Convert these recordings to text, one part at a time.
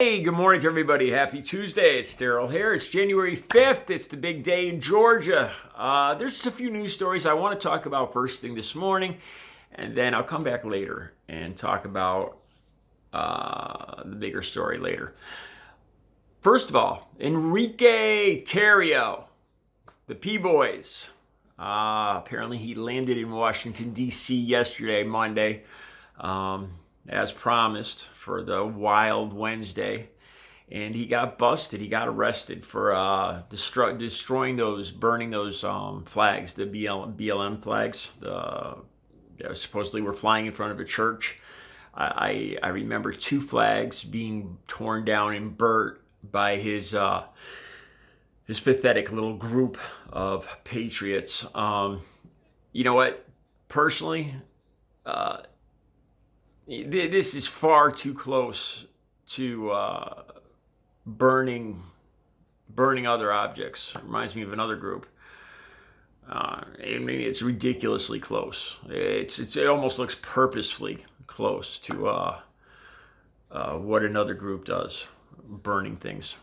Hey, good morning to everybody. Happy Tuesday. It's Daryl here. It's January 5th. It's the big day in Georgia. There's just a few news stories I want to talk about first thing this morning, and then I'll come back later and talk about the bigger story later. First of all, Enrique Tarrio, the P-Boys. Apparently he landed in Washington, D.C. yesterday, Monday. As promised for the Wild Wednesday, and he got busted. He got arrested for destroying those, burning those flags, the BLM flags. That supposedly were flying in front of a church. I remember two flags being torn down and burnt by his pathetic little group of patriots. You know what? Personally, this is far too close to burning other objects. It reminds me of another group. It's ridiculously close. It almost looks purposefully close to what another group does, burning things.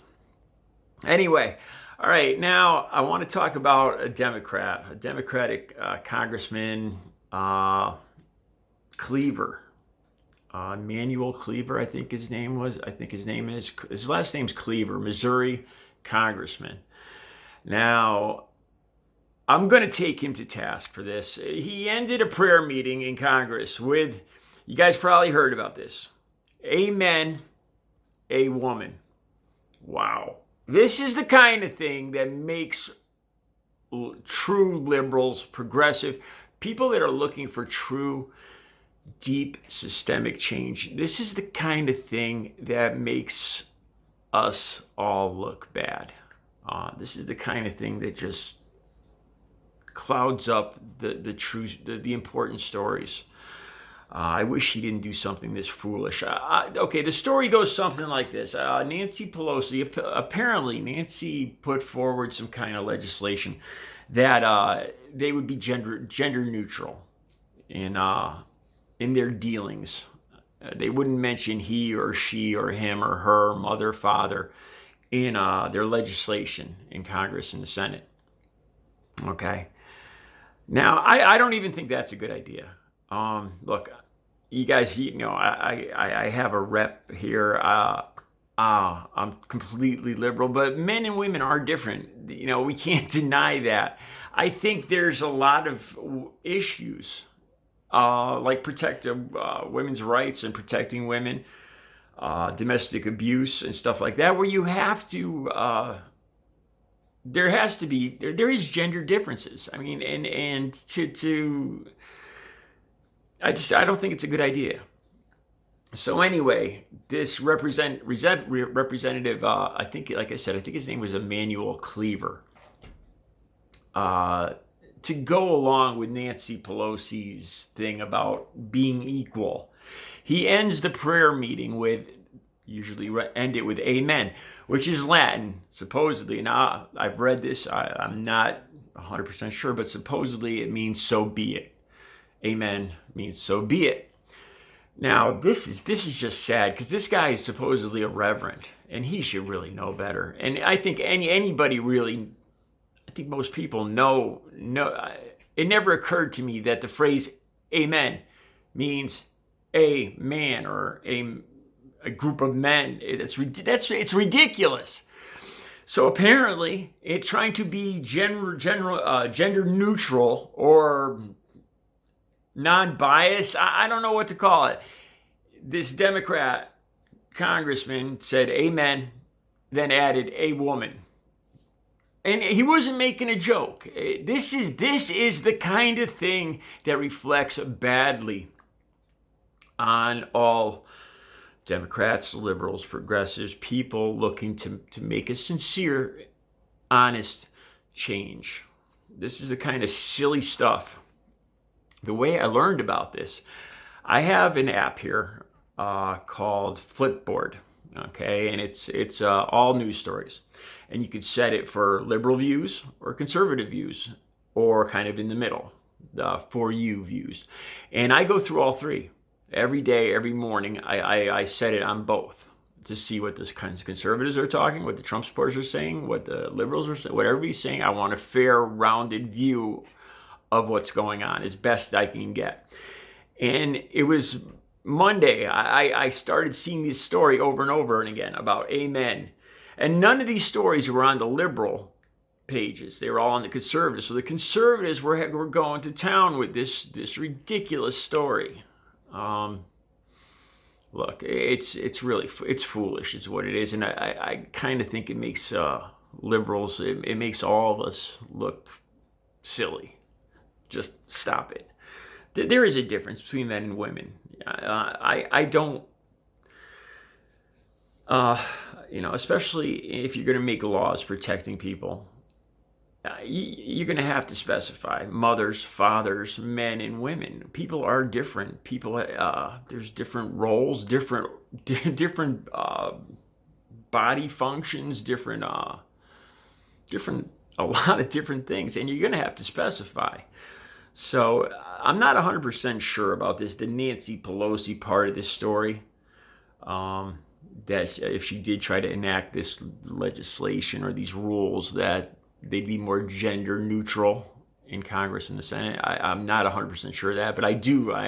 Anyway, all right. Now I want to talk about a Democratic Congressman Cleaver. Manuel Cleaver, I think his name was. His last name's Cleaver, Missouri congressman. Now, I'm going to take him to task for this. He ended a prayer meeting in Congress with, you guys probably heard about this, Amen, a woman. Wow. This is the kind of thing that makes true liberals, progressive, people that are looking for true deep systemic change. This is the kind of thing that makes us all look bad. This is the kind of thing that just clouds up the important stories. I wish he didn't do something this foolish. Okay, the story goes something like this. Nancy Pelosi, apparently Nancy put forward some kind of legislation that they would be gender neutral in their dealings. They wouldn't mention he or she or him or her, mother, father, in their legislation in Congress and the Senate. Okay. Now, I don't even think that's a good idea. Look, you guys, I have a rep here. I'm completely liberal, but men and women are different. We can't deny that. I think there's a lot of issues like protecting women's rights and protecting women, domestic abuse and stuff like that, where you have to, there is gender differences. I mean, I don't think it's a good idea. So anyway, this representative, I think, like I said, I think his name was Emmanuel Cleaver, to go along with Nancy Pelosi's thing about being equal. He ends the prayer meeting with, usually end it with amen, which is Latin, supposedly. Now, I've read this. I'm not 100% sure, but supposedly it means so be it. Amen means so be it. Now, this is just sad because this guy is supposedly a reverend, and he should really know better. And I think anybody really, I think most people know. It never occurred to me that the phrase "amen" means a man or a group of men. It's ridiculous. So apparently, it's trying to be gender neutral or non-biased. I don't know what to call it. This Democrat congressman said "amen," then added "a woman." And he wasn't making a joke. This is the kind of thing that reflects badly on all Democrats, liberals, progressives, people looking to make a sincere, honest change. This is the kind of silly stuff. The way I learned about this, I have an app here called Flipboard. Okay, and it's all news stories. And you could set it for liberal views or conservative views or kind of in the middle, the for you views. And I go through all three. Every day, every morning, I set it on both. to see what the conservatives are talking, what the Trump supporters are saying, what the liberals are saying, what everybody's saying. I want a fair, rounded view of what's going on as best I can get. And it was Monday, I started seeing this story over and over and again about amen. And none of these stories were on the liberal pages. They were all on the conservatives. So the conservatives were going to town with this ridiculous story. Look, it's really foolish is what it is. And I kind of think it makes liberals, it makes all of us look silly. Just stop it. There is a difference between men and women. I don't, especially if you're going to make laws protecting people, you're going to have to specify mothers, fathers, men, and women. People are different. There's different roles, different body functions, a lot of different things, and you're going to have to specify. So I'm not 100% sure about this, the Nancy Pelosi part of this story, that if she did try to enact this legislation or these rules, that they'd be more gender neutral in Congress and the Senate. I'm not 100% sure of that, but I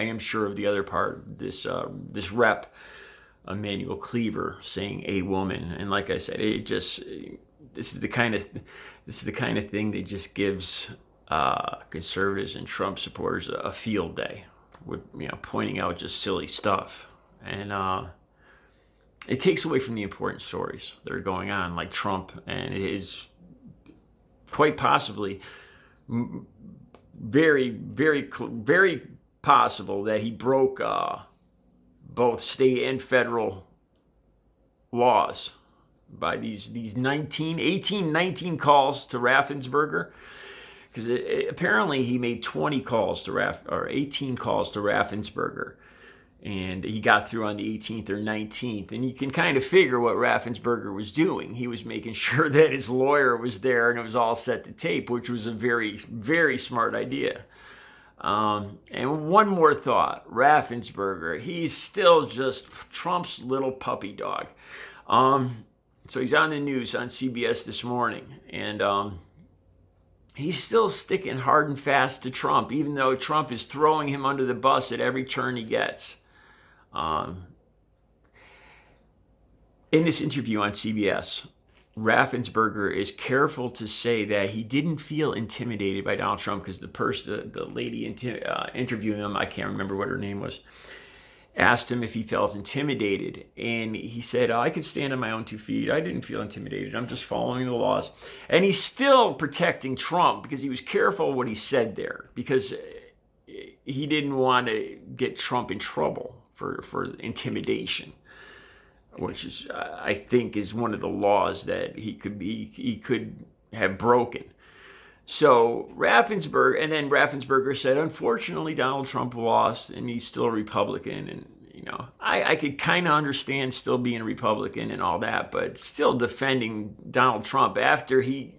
am sure of the other part, this Rep Emmanuel Cleaver saying a woman. And like I said, this is the kind of thing that just gives conservatives and Trump supporters a field day with pointing out just silly stuff, and it takes away from the important stories that are going on, like Trump, and it is quite possibly very, very, very possible that he broke both state and federal laws by these 19 calls to Raffensperger. Because apparently he made 18 calls to Raffensperger, and he got through on the 18th or 19th. And you can kind of figure what Raffensperger was doing. He was making sure that his lawyer was there and it was all set to tape, which was a very, very smart idea. And one more thought, Raffensperger, he's still just Trump's little puppy dog. So he's on the news on CBS this morning, and he's still sticking hard and fast to Trump, even though Trump is throwing him under the bus at every turn he gets. In this interview on CBS, Raffensperger is careful to say that he didn't feel intimidated by Donald Trump because the lady interviewing him, I can't remember what her name was, asked him if he felt intimidated. And he said, I could stand on my own 2 feet. I didn't feel intimidated. I'm just following the laws. And he's still protecting Trump because he was careful what he said there, because he didn't want to get Trump in trouble for intimidation, which is, I think, is one of the laws that he could have broken. So Raffensperger said, unfortunately, Donald Trump lost and he's still a Republican. And, I could kind of understand still being a Republican and all that, but still defending Donald Trump after he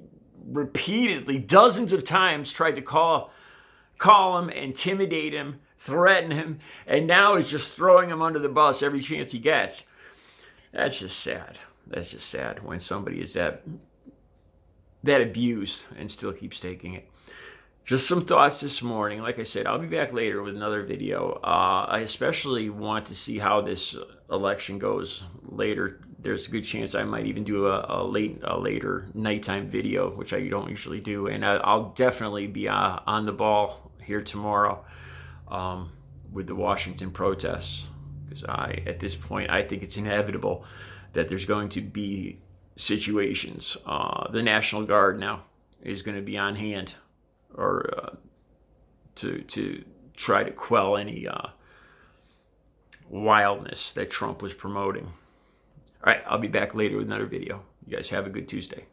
repeatedly, dozens of times, tried to call him, intimidate him, threaten him, and now is just throwing him under the bus every chance he gets. That's just sad. That's just sad when somebody is that abused and still keeps taking it. Just some thoughts this morning. Like I said, I'll be back later with another video. I especially want to see how this election goes later. There's a good chance I might even do a later nighttime video, which I don't usually do. And I'll definitely be on the ball here tomorrow with the Washington protests. Because at this point, I think it's inevitable that there's going to be situations. The National Guard now is going to be on hand, or to try to quell any wildness that Trump was promoting. All right, I'll be back later with another video. You guys have a good Tuesday.